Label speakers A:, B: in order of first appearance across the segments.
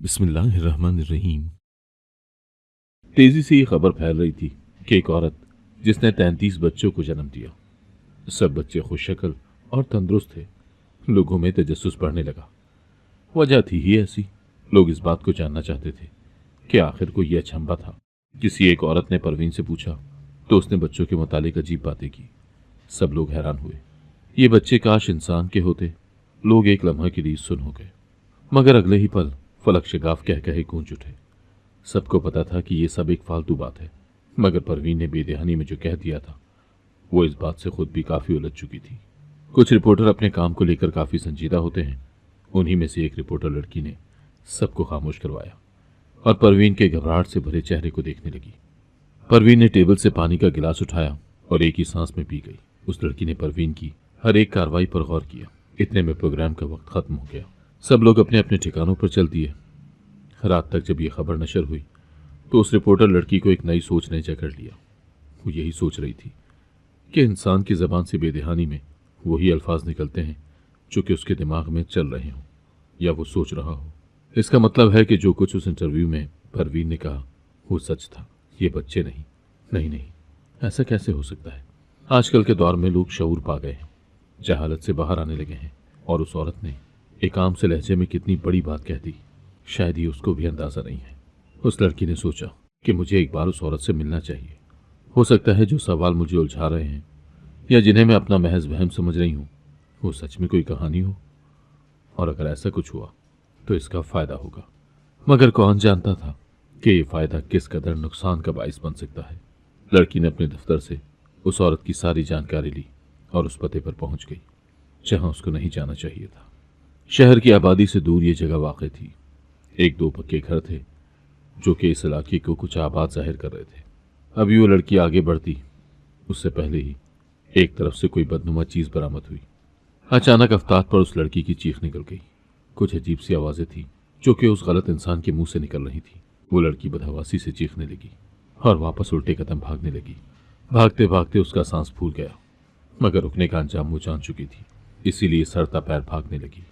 A: बिस्मिल्लाहिर्रहमानिर्रहीम। तेजी से ये खबर फैल रही थी कि एक औरत जिसने 33 बच्चों को जन्म दिया, सब बच्चे खुशशक्ल और तंदुरुस्त थे। लोगों में तजस्सुस बढ़ने लगा। वजह थी ही ऐसी। लोग इस बात को जानना चाहते थे कि आखिर को यह अचंभा था। किसी एक औरत ने परवीन से पूछा तो उसने बच्चों के मुतालिक अजीब बातें की। सब लोग हैरान हुए। ये बच्चे काश इंसान के होते। लोग एक लम्हे के लिए सुन हो गए, मगर अगले ही पल फलक शिगाफ कह कहे गूंज उठे। सबको पता था कि ये सब एक फालतू बात है, मगर परवीन ने बेदहानी में जो कह दिया था वो इस बात से खुद भी काफी उलझ चुकी थी। कुछ रिपोर्टर अपने काम को लेकर काफी संजीदा होते हैं। उन्हीं में से एक रिपोर्टर लड़की ने सबको खामोश करवाया और परवीन के घबराहट से भरे चेहरे को देखने लगी। परवीन ने टेबल से पानी का गिलास उठाया और एक ही सांस में पी गई। उस लड़की ने परवीन की हर एक कार्रवाई पर गौर किया। इतने में प्रोग्राम का वक्त खत्म हो गया। सब लोग अपने अपने ठिकानों पर चल दिए। रात तक जब यह खबर नशर हुई तो उस रिपोर्टर लड़की को एक नई सोच ने जकड़ लिया। वो यही सोच रही थी कि इंसान की जबान से बेदहानी में वही अल्फाज निकलते हैं जो कि उसके दिमाग में चल रहे हों या वो सोच रहा हो। इसका मतलब है कि जो कुछ उस इंटरव्यू में परवीन ने कहा वो सच था। ये बच्चे नहीं, नहीं नहीं, ऐसा कैसे हो सकता है। आजकल के दौर में लोग शऊर पा गए हैं, जहालत से बाहर आने लगे हैं। और उस औरत ने एक आम से लहजे में कितनी बड़ी बात कह दी, शायद ही उसको भी अंदाजा नहीं है। उस लड़की ने सोचा कि मुझे एक बार उस औरत से मिलना चाहिए। हो सकता है जो सवाल मुझे उलझा रहे हैं या जिन्हें मैं अपना महज वहम समझ रही हूँ वो सच में कोई कहानी हो, और अगर ऐसा कुछ हुआ तो इसका फायदा होगा। मगर कौन जानता था कि ये फायदा किस कदर नुकसान का बाइस बन सकता है। लड़की ने अपने दफ्तर से उस औरत की सारी जानकारी ली और उस पते पर पहुंच गई जहां उसको नहीं जाना चाहिए था। शहर की आबादी से दूर ये जगह वाक़ थी। एक दो पक्के घर थे जो कि इस इलाके को कुछ आबाद जाहिर कर रहे थे। अभी वो लड़की आगे बढ़ती उससे पहले ही एक तरफ से कोई बदनुमा चीज बरामद हुई। अचानक अफ्ताब पर उस लड़की की चीख निकल गई। कुछ अजीब सी आवाजें थी जो कि उस गलत इंसान के मुंह से निकल रही थी। वो लड़की बदहवासी से चीखने लगी और वापस उल्टे कदम भागने लगी। भागते भागते उसका सांस फूल गया, मगर रुकने का अंजाम वो जान चुकी थी, इसीलिए सड़ता पैर भागने लगी।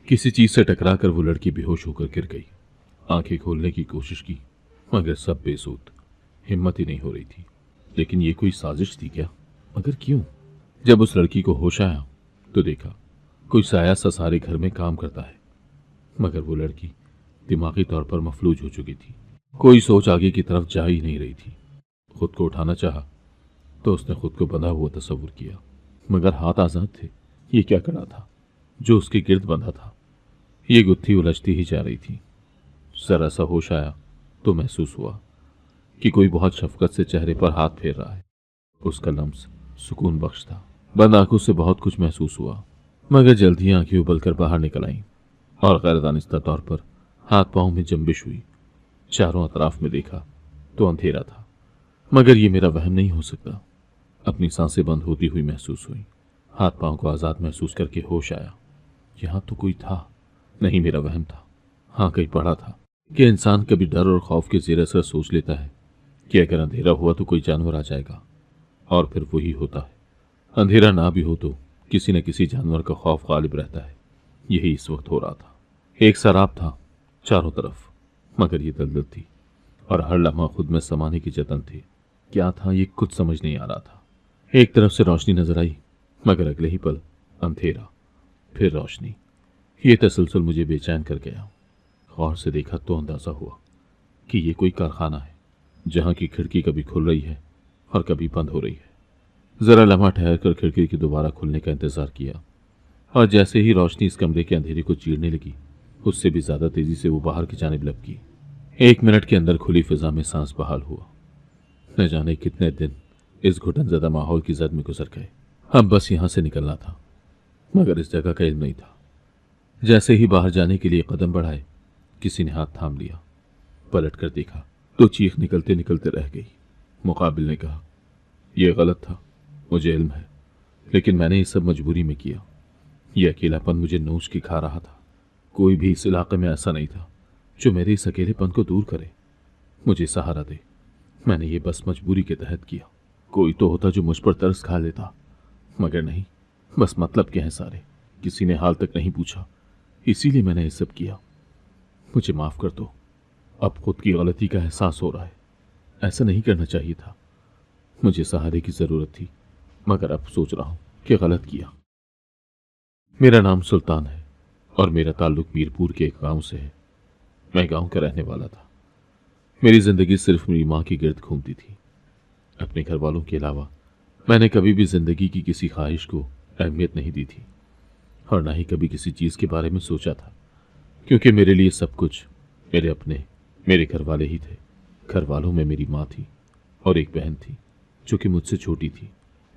A: किसी चीज से टकराकर वो लड़की बेहोश होकर गिर गई। आंखें खोलने की कोशिश की, मगर सब बेसूद। हिम्मत ही नहीं हो रही थी। लेकिन ये कोई साजिश थी क्या? मगर क्यों? जब उस लड़की को होश आया तो देखा कोई साया सा सारे घर में काम करता है, मगर वो लड़की दिमागी तौर पर मफलूज हो चुकी थी। कोई सोच आगे की तरफ जा ही नहीं रही थी। खुद को उठाना चाहा तो उसने खुद को बंधा हुआ तस्वुर किया, मगर हाथ आजाद थे। ये क्या कड़ा था जो उसके गिर्द बंधा था? ये गुत्थी उलझती ही जा रही थी। जरा सा होश आया तो महसूस हुआ कि कोई बहुत शफकत से चेहरे पर हाथ फेर रहा है। उसका लम्स सुकून बख्श था। बंद आंखों से बहुत कुछ महसूस हुआ, मगर जल्द ही आंखें उबलकर बाहर निकल आईं और गैर दानिस्ता तौर पर हाथ पांव में जंबिश हुई। चारों अतराफ में देखा तो अंधेरा था, मगर ये मेरा वहम नहीं हो सकता। अपनी सांसें बंद होती हुई महसूस हुई। हाथ पांव को आजाद महसूस करके होश आया। यहां तो कोई था। नहीं, मेरा वहम था। हाँ, कहीं पढ़ा था कि इंसान कभी डर और खौफ के जेर असर सोच लेता है कि अगर अंधेरा हुआ तो कोई जानवर आ जाएगा, और फिर वही होता है। अंधेरा ना भी हो तो किसी न किसी जानवर का खौफ गालिब रहता है। यही इस वक्त हो रहा था। एक सराब था चारों तरफ, मगर ये दलदल थी और हर लम्हा खुद में समाने की जतन थी। क्या था ये कुछ समझ नहीं आ रहा था। एक तरफ से रोशनी नजर आई, मगर अगले ही पल अंधेरा, फिर रोशनी। ये तसलसल मुझे बेचैन कर गया। गौर से देखा तो अंदाजा हुआ कि ये कोई कारखाना है जहां की खिड़की कभी खुल रही है और कभी बंद हो रही है। जरा लम्हा ठहर कर खिड़की के दोबारा खुलने का इंतजार किया, और जैसे ही रोशनी इस कमरे के अंधेरे को चीरने लगी, उससे भी ज्यादा तेजी से वो बाहर की जानिब लपकी। 1 मिनट के अंदर खुली फिजा में सांस बहाल हुआ। न जाने कितने दिन इस घुटनजदा माहौल की जद में गुजर गए। अब बस यहां से निकलना था, मगर इस जगह का इल्म नहीं था। जैसे ही बाहर जाने के लिए कदम बढ़ाए, किसी ने हाथ थाम लिया। पलट कर देखा तो चीख निकलते निकलते रह गई। मुकाबिल ने कहा, यह गलत था, मुझे इल्म है, लेकिन मैंने ये सब मजबूरी में किया। यह अकेलापन मुझे नोच के खा रहा था। कोई भी इस इलाके में ऐसा नहीं था जो मेरे इस अकेलेपन को दूर करे, मुझे सहारा दे। मैंने ये बस मजबूरी के तहत किया। कोई तो होता जो मुझ पर तरस खा लेता, मगर नहीं। बस मतलब क्या है सारे, किसी ने हाल तक नहीं पूछा, इसीलिए मैंने ये सब किया। मुझे माफ़ कर दो। अब खुद की गलती का एहसास हो रहा है। ऐसा नहीं करना चाहिए था। मुझे सहारे की ज़रूरत थी, मगर अब सोच रहा हूँ कि गलत किया। मेरा नाम सुल्तान है और मेरा ताल्लुक मीरपुर के एक गांव से है। मैं गांव का रहने वाला था। मेरी ज़िंदगी सिर्फ मेरी माँ के गिर्द घूमती थी। अपने घर वालों के अलावा मैंने कभी भी ज़िंदगी की किसी ख्वाहिश को अहमियत नहीं दी थी और ना ही कभी किसी चीज़ के बारे में सोचा था, क्योंकि मेरे लिए सब कुछ मेरे घर वाले ही थे। घर वालों में मेरी माँ थी और एक बहन थी जो कि मुझसे छोटी थी।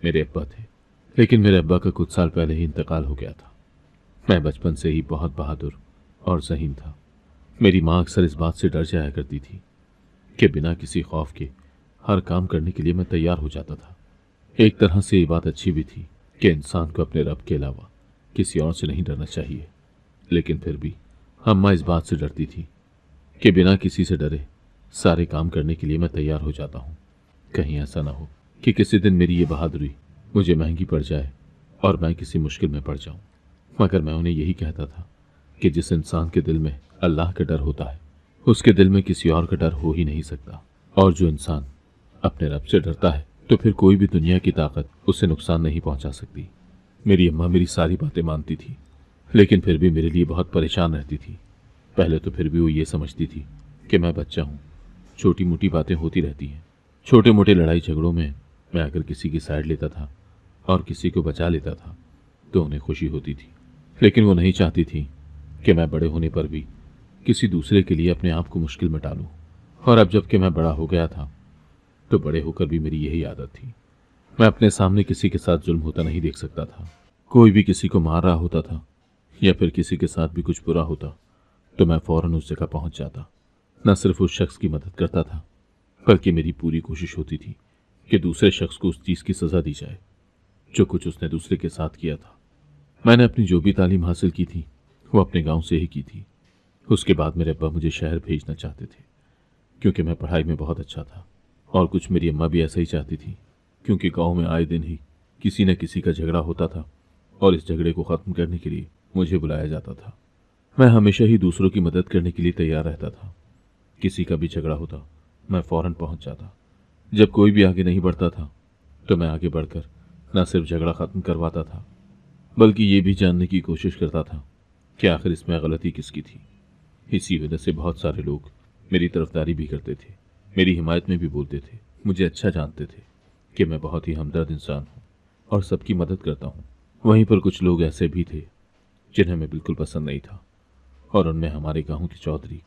A: मेरे अब्बा थे, लेकिन मेरे अब्बा का कुछ साल पहले ही इंतकाल हो गया था। मैं बचपन से ही बहुत बहादुर और ज़हीन था। मेरी माँ अक्सर इस बात से डर जाया करती थी कि बिना किसी खौफ के हर काम करने के लिए मैं तैयार हो जाता था। एक तरह से ये बात अच्छी भी थी कि इंसान को अपने रब के अलावा किसी और से नहीं डरना चाहिए, लेकिन फिर भी अम्मा इस बात से डरती थी कि बिना किसी से डरे सारे काम करने के लिए मैं तैयार हो जाता हूँ। कहीं ऐसा ना हो कि किसी दिन मेरी ये बहादुरी मुझे महंगी पड़ जाए और मैं किसी मुश्किल में पड़ जाऊं। मगर मैं उन्हें यही कहता था कि जिस इंसान के दिल में अल्लाह का डर होता है, उसके दिल में किसी और का डर हो ही नहीं सकता। और जो इंसान अपने रब से डरता है, तो फिर कोई भी दुनिया की ताकत उसे नुकसान नहीं पहुंचा सकती। मेरी अम्मा मेरी सारी बातें मानती थी, लेकिन फिर भी मेरे लिए बहुत परेशान रहती थी। पहले तो फिर भी वो ये समझती थी कि मैं बच्चा हूँ, छोटी मोटी बातें होती रहती हैं। छोटे मोटे लड़ाई झगड़ों में मैं अगर किसी की साइड लेता था और किसी को बचा लेता था तो उन्हें खुशी होती थी, लेकिन वो नहीं चाहती थी कि मैं बड़े होने पर भी किसी दूसरे के लिए अपने आप को मुश्किल में डालूं। और अब जबकि मैं बड़ा हो गया था, तो बड़े होकर भी मेरी यही आदत थी। मैं अपने सामने किसी के साथ जुल्म होता नहीं देख सकता था। कोई भी किसी को मार रहा होता था या फिर किसी के साथ भी कुछ बुरा होता तो मैं फौरन उस जगह पहुंच जाता। न सिर्फ उस शख्स की मदद करता था, बल्कि मेरी पूरी कोशिश होती थी कि दूसरे शख्स को उस चीज़ की सज़ा दी जाए जो कुछ उसने दूसरे के साथ किया था। मैंने अपनी जो भी तालीम हासिल की थी वो अपने गांव से ही की थी। उसके बाद मेरे अब्बा मुझे शहर भेजना चाहते थे क्योंकि मैं पढ़ाई में बहुत अच्छा था, और कुछ मेरी अम्मा भी ऐसा ही चाहती थी, क्योंकि गांव में आए दिन ही किसी न किसी का झगड़ा होता था और इस झगड़े को ख़त्म करने के लिए मुझे बुलाया जाता था। मैं हमेशा ही दूसरों की मदद करने के लिए तैयार रहता था। किसी का भी झगड़ा होता मैं फ़ौरन पहुंच जाता। जब कोई भी आगे नहीं बढ़ता था तो मैं आगे बढ़कर न सिर्फ झगड़ा ख़त्म करवाता था, बल्कि ये भी जानने की कोशिश करता था कि आखिर इसमें गलती किसकी थी। इसी वजह से बहुत सारे लोग मेरी तरफदारी भी करते थे, मेरी हिमायत में भी बोलते थे, मुझे अच्छा जानते थे कि मैं बहुत ही हमदर्द इंसान हूँ और सबकी मदद करता हूँ। वहीं पर कुछ लोग ऐसे भी थे जिन्हें मैं बिल्कुल पसंद नहीं था, और उनमें हमारे गांव के चौधरी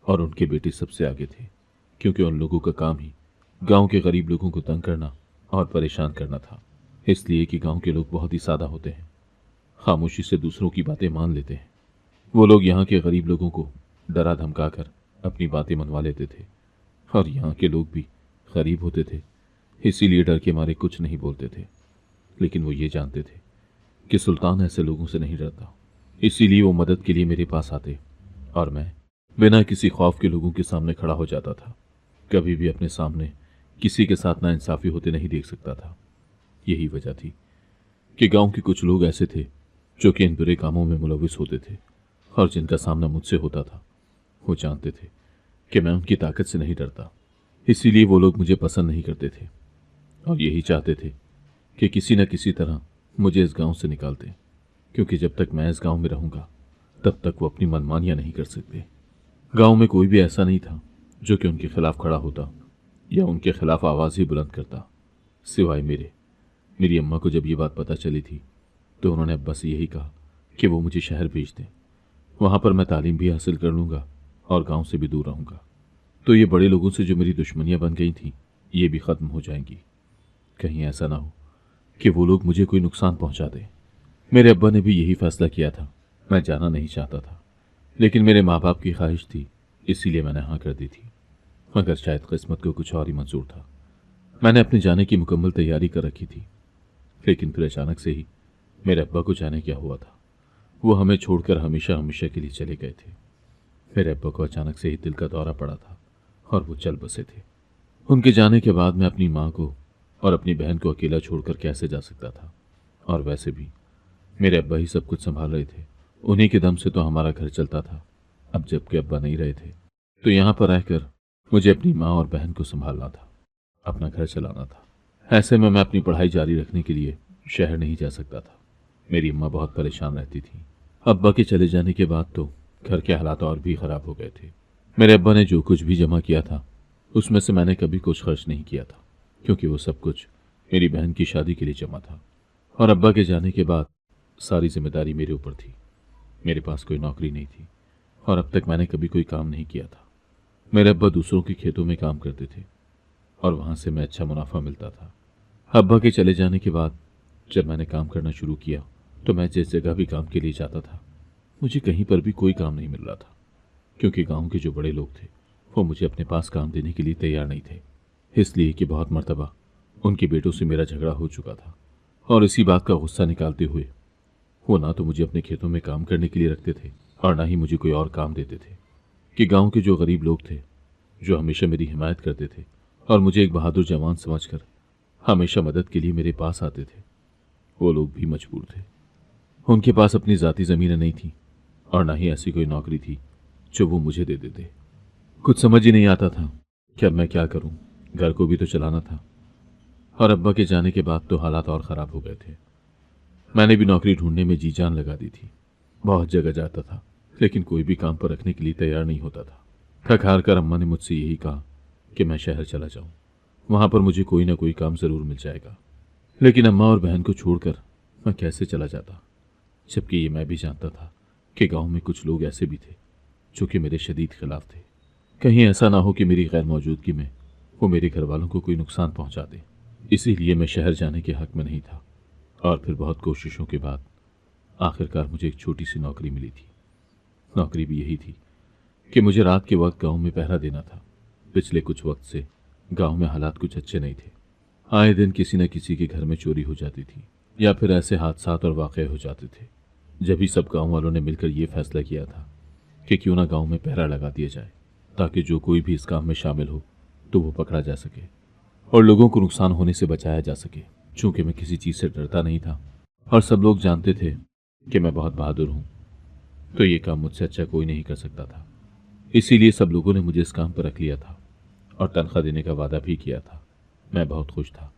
A: और उनके बेटे सबसे आगे थे, क्योंकि उन लोगों का काम ही गांव के गरीब लोगों को तंग करना और परेशान करना था। इसलिए कि गांव के लोग बहुत ही सादा होते हैं, खामोशी से दूसरों की बातें मान लेते हैं। वो लोग यहाँ के गरीब लोगों को डरा धमका कर अपनी बातें मनवा लेते थे, और यहाँ के लोग भी गरीब होते थे, इसीलिए डर के मारे कुछ नहीं बोलते थे। लेकिन वो ये जानते थे कि सुल्तान ऐसे लोगों से नहीं डरता, इसीलिए वो मदद के लिए मेरे पास आते और मैं बिना किसी खौफ के लोगों के सामने खड़ा हो जाता था। कभी भी अपने सामने किसी के साथ नाइंसाफ़ी होते नहीं देख सकता था। यही वजह थी कि गांव के कुछ लोग ऐसे थे जो कि इन बुरे कामों में मुलविस होते थे, और जिनका सामना मुझसे होता था वो जानते थे कि मैं उनकी ताकत से नहीं डरता। इसीलिए वो लोग मुझे पसंद नहीं करते थे और यही चाहते थे कि किसी न किसी तरह मुझे इस गांव से निकाल दें, क्योंकि जब तक मैं इस गांव में रहूंगा तब तक वो अपनी मनमानियां नहीं कर सकते। गांव में कोई भी ऐसा नहीं था जो कि उनके खिलाफ खड़ा होता या उनके खिलाफ आवाज़ ही बुलंद करता, सिवाय मेरी अम्मा को जब ये बात पता चली थी तो उन्होंने अब्बा से यही कहा कि वो मुझे शहर भेज दें। वहाँ पर मैं तालीम भी हासिल कर लूँगा और गांव से भी दूर रहूँगा, तो ये बड़े लोगों से जो मेरी दुश्मनियाँ बन गई थीं ये भी ख़त्म हो जाएंगी। कहीं ऐसा ना हो कि वो लोग मुझे कोई नुकसान पहुँचा दें। मेरे अब्बा ने भी यही फैसला किया था। मैं जाना नहीं चाहता था, लेकिन मेरे माँ बाप की ख्वाहिश थी, इसीलिए मैंने हाँ कर दी थी। मगर शायद किस्मत को कुछ और ही मंजूर था। मैंने अपने जाने की मुकम्मल तैयारी कर रखी थी, लेकिन फिर अचानक से ही मेरे अब्बा को जाने क्या हुआ था। वो हमें छोड़कर हमेशा हमेशा के लिए चले गए थे। मेरे अब्बा को अचानक से ही दिल का दौरा पड़ा था और वो चल बसे थे। उनके जाने के बाद मैं अपनी माँ को और अपनी बहन को अकेला छोड़कर कैसे जा सकता था, और वैसे भी मेरे अब्बा ही सब कुछ संभाल रहे थे। उन्हीं के दम से तो हमारा घर चलता था। अब जबकि अब्बा नहीं रहे थे तो यहाँ पर रहकर मुझे अपनी माँ और बहन को संभालना था, अपना घर चलाना था। ऐसे में मैं अपनी पढ़ाई जारी रखने के लिए शहर नहीं जा सकता था। मेरी अम्मा बहुत परेशान रहती थी। अब्बा के चले जाने के बाद तो घर के हालात और भी खराब हो गए थे। मेरे अब्बा ने जो कुछ भी जमा किया था उसमें से मैंने कभी कुछ खर्च नहीं किया था, क्योंकि वो सब कुछ मेरी बहन की शादी के लिए जमा था। और अब्बा के जाने के बाद सारी जिम्मेदारी मेरे ऊपर थी। मेरे पास कोई नौकरी नहीं थी और अब तक मैंने कभी कोई काम नहीं किया था। मेरे अब्बा दूसरों के खेतों में काम करते थे और वहां से मैं अच्छा मुनाफा मिलता था। अब्बा के चले जाने के बाद जब मैंने काम करना शुरू किया तो मैं जिस जगह भी काम के लिए जाता था मुझे कहीं पर भी कोई काम नहीं मिल रहा था, क्योंकि गांव के जो बड़े लोग थे वो मुझे अपने पास काम देने के लिए तैयार नहीं थे। इसलिए कि बहुत मर्तबा उनके बेटों से मेरा झगड़ा हो चुका था और इसी बात का गुस्सा निकालते हुए वो ना तो मुझे अपने खेतों में काम करने के लिए रखते थे और ना ही मुझे कोई और काम देते थे। कि गांव के जो गरीब लोग थे, जो हमेशा मेरी हिमायत करते थे और मुझे एक बहादुर जवान समझकर हमेशा मदद के लिए मेरे पास आते थे, वो लोग भी मजबूर थे। उनके पास अपनी ज़ाती ज़मीनें नहीं थी और ना ही ऐसी कोई नौकरी थी जो वो मुझे दे देते। कुछ समझ ही नहीं आता था कि अब मैं क्या करूं। घर को भी तो चलाना था और अब्बा के जाने के बाद तो हालात और ख़राब हो गए थे। मैंने भी नौकरी ढूंढने में जी जान लगा दी थी। बहुत जगह जाता था लेकिन कोई भी काम पर रखने के लिए तैयार नहीं होता था। थक हार कर अम्मा ने मुझसे यही कहा कि मैं शहर चला जाऊं, वहां पर मुझे कोई ना कोई काम ज़रूर मिल जाएगा। लेकिन अम्मा और बहन को छोड़कर मैं कैसे चला जाता, जबकि ये मैं भी जानता था कि गांव में कुछ लोग ऐसे भी थे जो कि मेरे शदीद खिलाफ थे। कहीं ऐसा ना हो कि मेरी गैर मौजूदगी में वो मेरे घर वालों को कोई नुकसान पहुंचा दे। इसीलिए मैं शहर जाने के हक में नहीं था और फिर बहुत कोशिशों के बाद आखिरकार मुझे एक छोटी सी नौकरी मिली थी। नौकरी भी यही थी कि मुझे रात के वक्त गांव में पहरा देना था। पिछले कुछ वक्त से गांव में हालात कुछ अच्छे नहीं थे। आए दिन किसी न किसी के घर में चोरी हो जाती थी या फिर ऐसे हादसात और वाक़ये हो जाते थे। जब ही सब गांव वालों ने मिलकर ये फैसला किया था कि क्यों ना गांव में पहरा लगा दिया जाए, ताकि जो कोई भी इस काम में शामिल हो तो वो पकड़ा जा सके और लोगों को नुकसान होने से बचाया जा सके। चूंकि मैं किसी चीज़ से डरता नहीं था और सब लोग जानते थे कि मैं बहुत बहादुर हूँ, तो ये काम मुझसे अच्छा कोई नहीं कर सकता था। इसीलिए सब लोगों ने मुझे इस काम पर रख लिया था और तनख्वाह देने का वादा भी किया था। मैं बहुत खुश था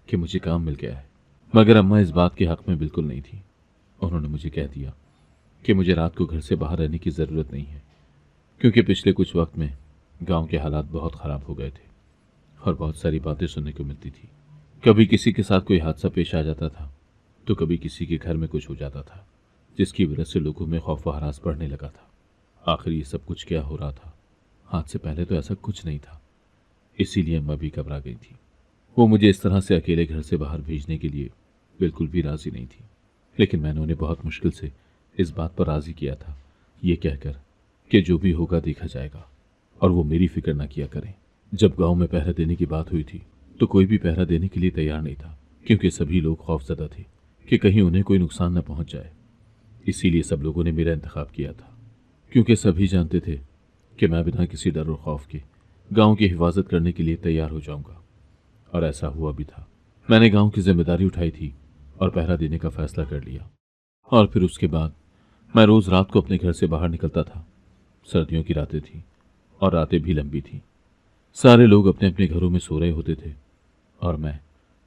A: कि मुझे काम मिल गया है, मगर अम्मा इस बात के हक में बिल्कुल नहीं थी। उन्होंने मुझे कह दिया कि मुझे रात को घर से बाहर रहने की ज़रूरत नहीं है, क्योंकि पिछले कुछ वक्त में गांव के हालात बहुत ख़राब हो गए थे और बहुत सारी बातें सुनने को मिलती थी। कभी किसी के साथ कोई हादसा पेश आ जाता था तो कभी किसी के घर में कुछ हो जाता था, जिसकी वजह से लोगों में खौफ व हरास बढ़ने लगा था। आखिर ये सब कुछ क्या हो रहा था? हाथ से पहले तो ऐसा कुछ नहीं था। इसीलिए अम्मा भी घबरा गई थी। वो मुझे इस तरह से अकेले घर से बाहर भेजने के लिए बिल्कुल भी राज़ी नहीं थी। लेकिन मैंने उन्हें बहुत मुश्किल से इस बात पर राज़ी किया था, ये कहकर कि जो भी होगा देखा जाएगा और वो मेरी फिक्र ना किया करें। जब गांव में पहरा देने की बात हुई थी तो कोई भी पहरा देने के लिए तैयार नहीं था, क्योंकि सभी लोग खौफजदा थे कि कहीं उन्हें कोई नुकसान न पहुंच जाए। इसीलिए सब लोगों ने मेरा इंतखाब किया था, क्योंकि सभी जानते थे कि मैं बिना किसी डर और खौफ के गांव की हिफाजत करने के लिए तैयार हो जाऊंगा। और ऐसा हुआ भी था। मैंने गांव की जिम्मेदारी उठाई थी और पहरा देने का फैसला कर लिया। और फिर उसके बाद मैं रोज़ रात को अपने घर से बाहर निकलता था। सर्दियों की रातें थीं और रातें भी लंबी थीं। सारे लोग अपने अपने घरों में सो रहे होते थे और मैं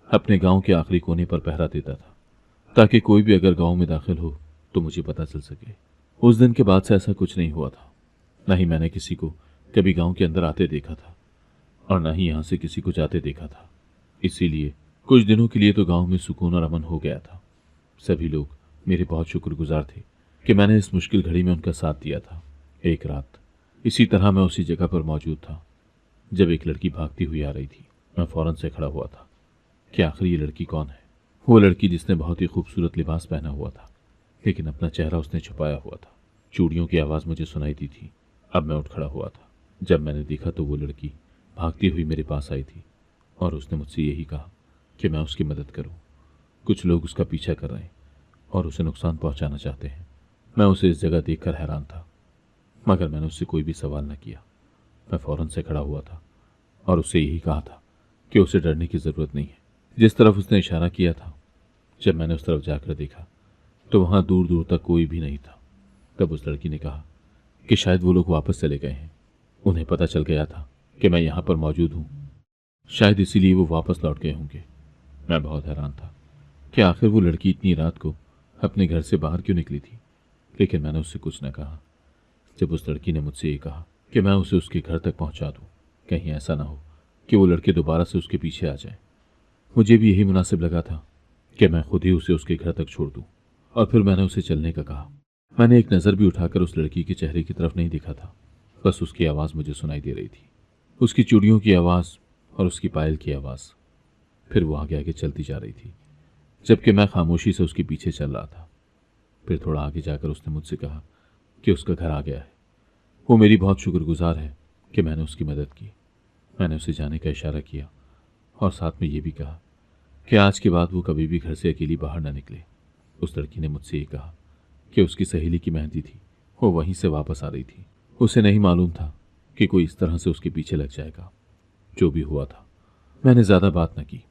A: अपने गांव के आखिरी कोने पर पहरा देता था, ताकि कोई भी अगर गांव में दाखिल हो तो मुझे पता चल सके। उस दिन के बाद से ऐसा कुछ नहीं हुआ था। न ही मैंने किसी को कभी गांव के अंदर आते देखा था और न ही यहां से किसी को जाते देखा था। इसीलिए कुछ दिनों के लिए तो गांव में सुकून और अमन हो गया था। सभी लोग मेरे बहुत शुक्रगुजार थे कि मैंने इस मुश्किल घड़ी में उनका साथ दिया था। एक रात इसी तरह मैं उसी जगह पर मौजूद था जब एक लड़की भागती हुई आ रही थी। मैं फौरन से खड़ा हुआ था कि आखिर ये लड़की कौन है। वो लड़की जिसने बहुत ही खूबसूरत लिबास पहना हुआ था, लेकिन अपना चेहरा उसने छुपाया हुआ था। चूड़ियों की आवाज़ मुझे सुनाई दी थी। अब मैं उठ खड़ा हुआ था। जब मैंने देखा तो वो लड़की भागती हुई मेरे पास आई थी और उसने मुझसे यही कहा कि मैं उसकी मदद करूं। कुछ लोग उसका पीछा कर रहे हैं और उसे नुकसान पहुंचाना चाहते हैं। मैं उसे इस जगह देखकर हैरान था, मगर मैंने उससे कोई भी सवाल न किया। मैं फौरन से खड़ा हुआ था और उससे यही कहा था कि उसे डरने की ज़रूरत नहीं है। जिस तरफ उसने इशारा किया था, जब मैंने उस तरफ जाकर देखा तो वहाँ दूर दूर तक कोई भी नहीं था। तब उस लड़की ने कहा कि शायद वो लोग वापस चले गए हैं। उन्हें पता चल गया था कि मैं यहाँ पर मौजूद हूँ। शायद इसीलिए वो वापस लौट गए होंगे। मैं बहुत हैरान था कि आखिर वो लड़की इतनी रात को अपने घर से बाहर क्यों निकली थी, लेकिन मैंने उससे कुछ न कहा। जब उस लड़की ने मुझसे ये कहा कि मैं उसे उसके घर तक पहुंचा दूं, कहीं ऐसा ना हो कि वो लड़के दोबारा से उसके पीछे आ जाए, मुझे भी यही मुनासिब लगा था कि मैं खुद ही उसे उसके घर तक छोड़ दूं। और फिर मैंने उसे चलने का कहा। मैंने एक नज़र भी उठाकर उस लड़की के चेहरे की तरफ नहीं देखा था, बस उसकी आवाज़ मुझे सुनाई दे रही थी, उसकी चूड़ियों की आवाज़ और उसकी पायल की आवाज़। फिर वो आगे आगे चलती जा रही थी, जबकि मैं खामोशी से उसके पीछे चल रहा था। फिर थोड़ा आगे जाकर उसने मुझसे कहा कि उसका घर आ गया है। वो मेरी बहुत शुक्रगुजार है कि मैंने उसकी मदद की। मैंने उसे जाने का इशारा किया और साथ में ये भी कहा कि आज के बाद वो कभी भी घर से अकेली बाहर न निकले। उस लड़की ने मुझसे ये कहा कि उसकी सहेली की मेहंदी थी, वो वहीं से वापस आ रही थी। उसे नहीं मालूम था कि कोई इस तरह से उसके पीछे लग जाएगा। जो भी हुआ था, मैंने ज़्यादा बात न की।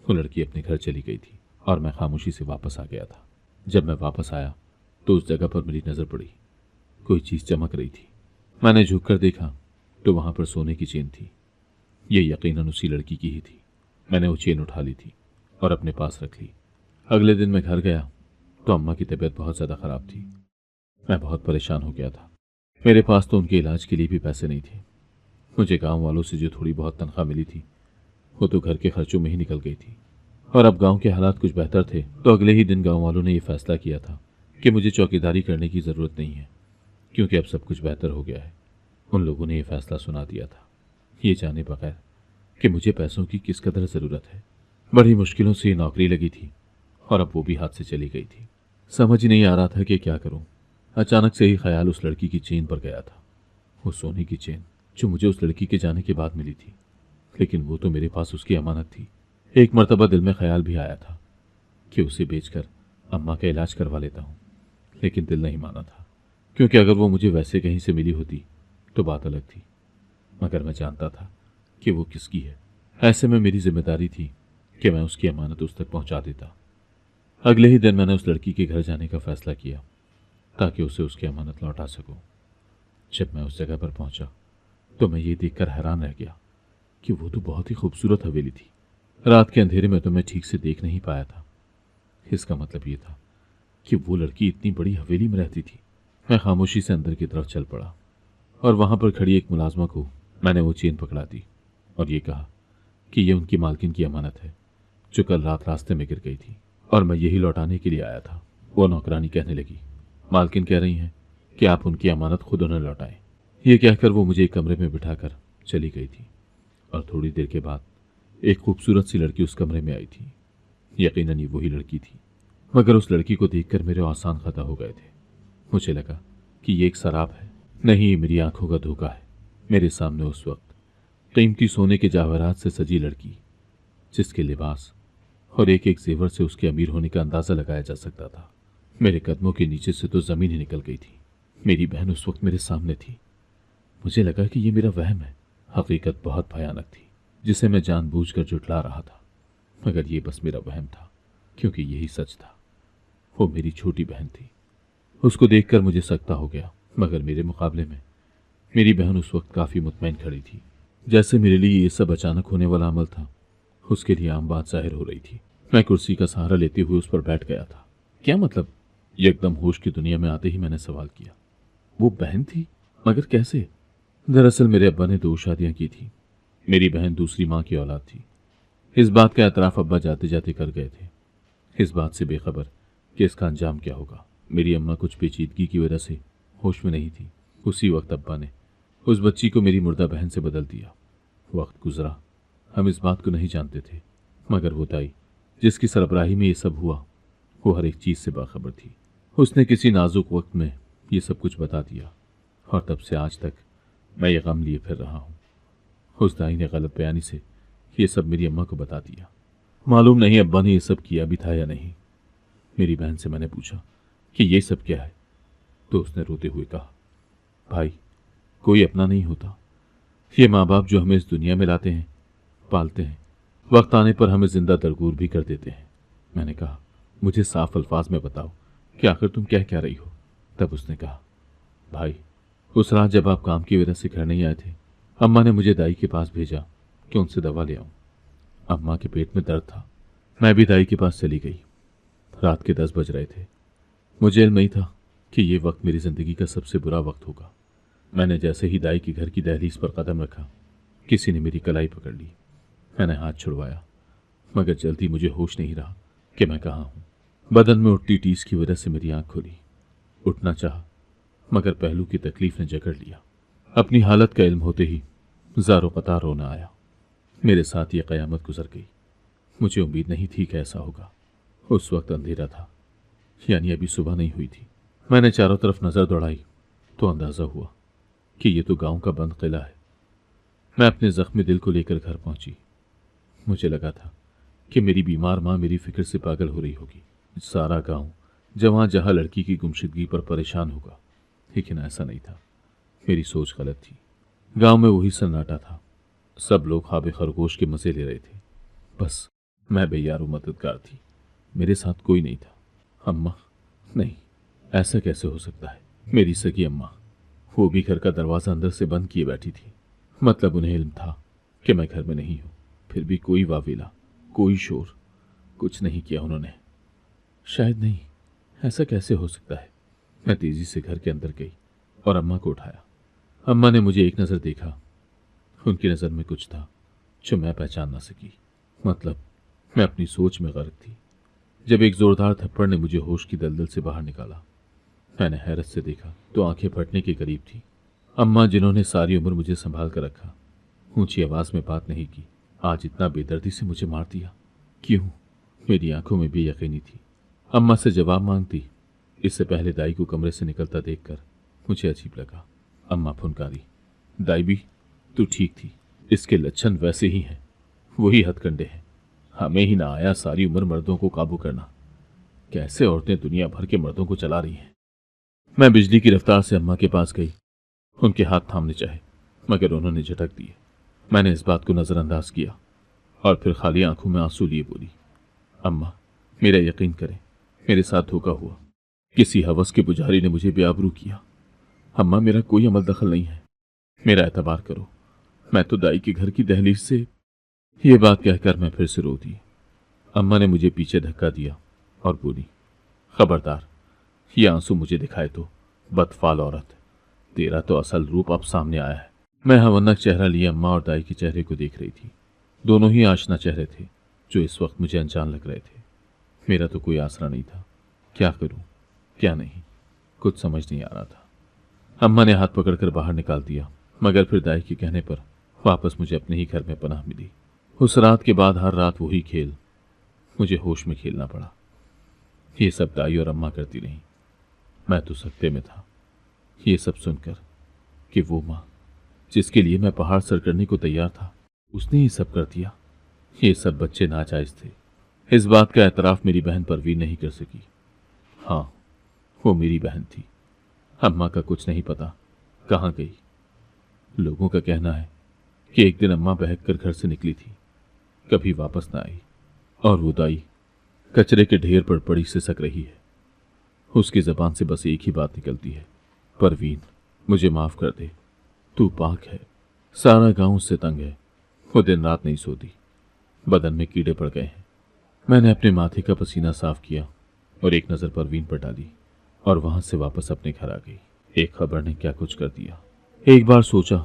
A: वो लड़की अपने घर चली गई थी और मैं खामोशी से वापस आ गया था। जब मैं वापस आया तो उस जगह पर मेरी नज़र पड़ी। कोई चीज़ चमक रही थी। मैंने झुककर देखा तो वहां पर सोने की चेन थी। ये यकीनन उसी लड़की की ही थी। मैंने वो चेन उठा ली थी और अपने पास रख ली। अगले दिन मैं घर गया तो अम्मा की तबीयत बहुत ज़्यादा ख़राब थी। मैं बहुत परेशान हो गया था। मेरे पास तो उनके इलाज के लिए भी पैसे नहीं थे। मुझे गांव वालों से जो थोड़ी बहुत तनख्वाह मिली थी वो तो घर के खर्चों में ही निकल गई थी। और अब गांव के हालात कुछ बेहतर थे तो अगले ही दिन गांव वालों ने यह फैसला किया था कि मुझे चौकीदारी करने की ज़रूरत नहीं है, क्योंकि अब सब कुछ बेहतर हो गया है। उन लोगों ने यह फैसला सुना दिया था, ये जाने बगैर कि मुझे पैसों की किस कदर ज़रूरत है। बड़ी मुश्किलों से ये नौकरी लगी थी और अब वो भी हाथ से चली गई थी। समझ ही नहीं आ रहा था कि क्या करूं। अचानक से ही ख्याल उस लड़की की चेन पर गया था। वो सोने की चेन जो मुझे उस लड़की के जाने के बाद मिली थी, लेकिन वो तो मेरे पास उसकी अमानत थी। एक मर्तबा दिल में ख्याल भी आया था कि उसे बेचकर अम्मा का इलाज करवा लेता हूँ, लेकिन दिल नहीं माना था, क्योंकि अगर वो मुझे वैसे कहीं से मिली होती तो बात अलग थी। मगर मैं जानता था कि वो किसकी है। ऐसे में मेरी जिम्मेदारी थी कि मैं उसकी अमानत उस तक पहुंचा देता। अगले ही दिन मैंने उस लड़की के घर जाने का फैसला किया ताकि उसे उसकी अमानत लौटा सकूं। जब मैं उस जगह पर पहुंचा तो मैं ये देखकर हैरान रह गया कि वो तो बहुत ही खूबसूरत हवेली थी। रात के अंधेरे में तो मैं ठीक से देख नहीं पाया था। इसका मतलब ये था कि वो लड़की इतनी बड़ी हवेली में रहती थी। मैं खामोशी से अंदर की तरफ चल पड़ा और वहां पर खड़ी एक मुलाजमा को मैंने वो चेन पकड़ा दी और ये कहा कि ये उनकी मालकिन की अमानत है जो कल रात रास्ते में गिर गई थी और मैं यही लौटाने के लिए आया था। वो नौकरानी कहने लगी, मालकिन कह रही हैं कि आप उनकी अमानत खुद उन्हें लौटाएं। ये कहकर वो मुझे एक कमरे में बिठाकर चली गई थी और थोड़ी देर के बाद एक खूबसूरत सी लड़की उस कमरे में आई थी। यकीनन ये वही लड़की थी, मगर उस लड़की को देखकर मेरे आसान खता हो गए थे। मुझे लगा कि ये एक शराब है, नहीं, ये मेरी आंखों का धोखा है। मेरे सामने उस वक्त कीमती सोने के जवाहरात से सजी लड़की, जिसके लिबास और एक एक जेवर से उसके अमीर होने का अंदाजा लगाया जा सकता था। मेरे कदमों के नीचे से तो जमीन ही निकल गई थी। मेरी बहन उस वक्त मेरे सामने थी। मुझे लगा कि ये मेरा वहम है। हकीकत बहुत भयानक थी जिसे मैं जानबूझकर जुटला रहा था, मगर ये बस मेरा वहम था, क्योंकि यही सच था। वो मेरी छोटी बहन थी। उसको देखकर मुझे सकता हो गया, मगर मेरे मुकाबले में मेरी बहन उस वक्त काफ़ी मुतमईन खड़ी थी। जैसे मेरे लिए ये सब अचानक होने वाला अमल था, उसके लिए आम बात जाहिर हो रही थी। मैं कुर्सी का सहारा लेते हुए उस पर बैठ गया था। क्या मतलब? एकदम होश की दुनिया में आते ही मैंने सवाल किया। वो बहन थी, मगर कैसे? दरअसल मेरे अब्बा ने 2 शादियां की थी। मेरी बहन दूसरी माँ की औलाद थी। इस बात का एतराफ़ अब्बा जाते जाते कर गए थे, इस बात से बेखबर कि इसका अंजाम क्या होगा। मेरी अम्मा कुछ पेचीदगी की वजह से होश में नहीं थी। उसी वक्त अब्बा ने उस बच्ची को मेरी मुर्दा बहन से बदल दिया। वक्त गुजरा, हम इस बात को नहीं जानते थे, मगर वो दाई जिसकी सरबराही में ये सब हुआ, वो हर एक चीज़ से बाखबर थी। उसने किसी नाजुक वक्त में ये सब कुछ बता दिया और तब से आज तक मैं ये गम लिए फिर रहा हूँ। उस दाई ने गलत बयानी से ये सब मेरी अम्मा को बता दिया। मालूम नहीं अब्बा ने ये सब किया भी था या नहीं। मेरी बहन से मैंने पूछा कि ये सब क्या है, तो उसने रोते हुए कहा, भाई, कोई अपना नहीं होता। ये माँ बाप जो हमें इस दुनिया में लाते हैं, पालते हैं, वक्त आने पर हमें जिंदा दरगूर भी कर देते हैं। मैंने कहा, मुझे साफ अल्फाज में बताओ कि आखिर तुम कह क्या रही हो। तब उसने कहा, भाई, उस रात जब आप काम की वजह से घर नहीं आए थे, अम्मा ने मुझे दाई के पास भेजा कि उनसे दवा ले आऊं। अम्मा के पेट में दर्द था। मैं भी दाई के पास चली गई। रात के 10 बज रहे थे। मुझे इल्म नहीं था कि ये वक्त मेरी जिंदगी का सबसे बुरा वक्त होगा। मैंने जैसे ही दाई के घर की दहलीज पर कदम रखा, किसी ने मेरी कलाई पकड़ ली। मैंने हाथ छुड़वाया, मगर जल्दी मुझे होश नहीं रहा कि मैं कहाँ हूँ। बदन में उठती टीस की वजह से मेरी आंख खुली। उठना चाहा, मगर पहलू की तकलीफ ने जकड़ लिया। अपनी हालत का इल्म होते ही ज़ारो कतार रोना आया। मेरे साथ ये क़यामत गुजर गई। मुझे उम्मीद नहीं थी कि ऐसा होगा। उस वक्त अंधेरा था, यानी अभी सुबह नहीं हुई थी। मैंने चारों तरफ नज़र दौड़ाई तो अंदाज़ा हुआ कि ये तो गांव का बंद किला है। मैं अपने जख्मी दिल को लेकर घर पहुंची। मुझे लगा था कि मेरी बीमार माँ मेरी फिक्र से पागल हो रही होगी। सारा गांव जहां जहां लड़की की गुमशुदगी पर परेशान होगा, लेकिन ऐसा नहीं था। मेरी सोच गलत थी। गांव में वही सन्नाटा था। सब लोग ख्वाब खरगोश के मजे ले रहे थे। बस मैं बेयार मददगार थी। मेरे साथ कोई नहीं था। अम्मा? नहीं, ऐसा कैसे हो सकता है? मेरी सगी अम्मा, वो भी घर का दरवाज़ा अंदर से बंद किए बैठी थी। मतलब उन्हें इल्म था कि मैं घर में नहीं हूँ, फिर भी कोई वावेला, कोई शोर, कुछ नहीं किया उन्होंने। शायद नहीं, ऐसा कैसे हो सकता है? मैं तेजी से घर के अंदर गई और अम्मा को उठाया। अम्मा ने मुझे एक नज़र देखा। उनकी नज़र में कुछ था जो मैं पहचान ना सकी। मतलब मैं अपनी सोच में गर्क थी। जब एक जोरदार थप्पड़ ने मुझे होश की दलदल से बाहर निकाला, मैंने हैरत से देखा तो आंखें फटने के करीब थी। अम्मा, जिन्होंने सारी उम्र मुझे संभाल कर रखा, ऊंची आवाज में बात नहीं की, आज इतना बेदर्दी से मुझे मार दिया। क्यों? मेरी आंखों में बेयकीनी थी। अम्मा से जवाब मांगती, इससे पहले दाई को कमरे से निकलता देखकर मुझे अजीब लगा। अम्मा फुनकारी, दाई भी तू ठीक थी, इसके लक्षण वैसे ही हैं, वही हथकंडे हैं। हमें ही ना आया सारी उम्र मर्दों को काबू करना। कैसे औरतें दुनिया भर के मर्दों को चला रही हैं। मैं बिजली की रफ्तार से अम्मा के पास गई। उनके हाथ थामने चाहे, मगर उन्होंने झटक दिए। मैंने इस बात को नज़रअंदाज किया और फिर खाली आंखों में आंसू लिए बोली, अम्मा, मेरा यकीन करें, मेरे साथ धोखा हुआ। किसी हवस के पुजारी ने मुझे बेआबरू किया। अम्मा, मेरा कोई अमल दखल नहीं है, मेरा एतबार करो। मैं तो दाई के घर की दहलीज से। ये बात कहकर मैं फिर से रो दी। अम्मा ने मुझे पीछे धक्का दिया और बोली, खबरदार, ये आंसू मुझे दिखाए तो, बदफाल औरत, तेरा तो असल रूप अब सामने आया है। मैं हवन्नक चेहरा लिए अम्मा और दाई के चेहरे को देख रही थी। दोनों ही आशना चेहरे थे जो इस वक्त मुझे अनजान लग रहे थे। मेरा तो कोई आसरा नहीं था। क्या करूं, क्या नहीं, कुछ समझ नहीं आ रहा था। अम्मा ने हाथ पकड़कर बाहर निकाल दिया, मगर फिर दाई के कहने पर वापस मुझे अपने ही घर में पनाह मिली। उस रात के बाद हर रात वही खेल, मुझे होश में खेलना पड़ा। ये सब दाई और अम्मा करती रहीं। मैं तो सकते में था। ये सब सुनकर कि वो माँ जिसके लिए मैं पहाड़ सर करने को तैयार था, उसने ये सब कर दिया। ये सब बच्चे नाजायज थे। इस बात का एतराफ़ मेरी बहन परवीन नहीं कर सकी। हाँ, वो मेरी बहन थी। अम्मा का कुछ नहीं पता कहाँ गई। लोगों का कहना है कि एक दिन अम्मा बहक कर घर से निकली थी, कभी वापस ना आई, और वो दाई कचरे के ढेर पर पड़ी सिसक रही है। उसकी जबान से बस एक ही बात निकलती है, परवीन, मुझे माफ कर दे, तू पाक है। सारा गांव उससे तंग है। वो दिन रात नहीं सोती, बदन में कीड़े पड़ गए हैं। मैंने अपने माथे का पसीना साफ किया और एक नज़र परवीन पर डाली और वहां से वापस अपने घर आ गई। एक खबर ने क्या कुछ कर दिया। एक बार सोचा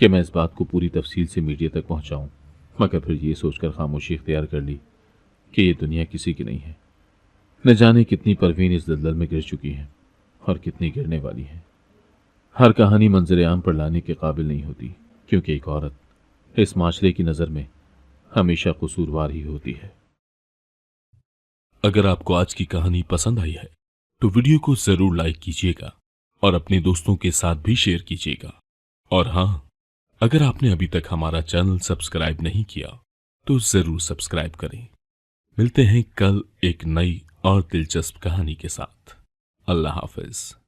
A: कि मैं इस बात को पूरी तफसील से मीडिया तक पहुंचाऊं, मगर फिर ये सोचकर खामोशी इख्तियार कर ली कि ये दुनिया किसी की नहीं है। न जाने कितनी परवीन इस दलदल में गिर चुकी हैं और कितनी गिरने वाली हैं। हर कहानी मंजर आम पर लाने के काबिल नहीं होती, क्योंकि एक औरत इस माशरे की नज़र में हमेशा कसूरवार ही होती है।
B: अगर आपको आज की कहानी पसंद आई है तो वीडियो को जरूर लाइक कीजिएगा और अपने दोस्तों के साथ भी शेयर कीजिएगा। और हाँ, अगर आपने अभी तक हमारा चैनल सब्सक्राइब नहीं किया तो जरूर सब्सक्राइब करें। मिलते हैं कल एक नई और दिलचस्प कहानी के साथ। अल्लाह हाफिज।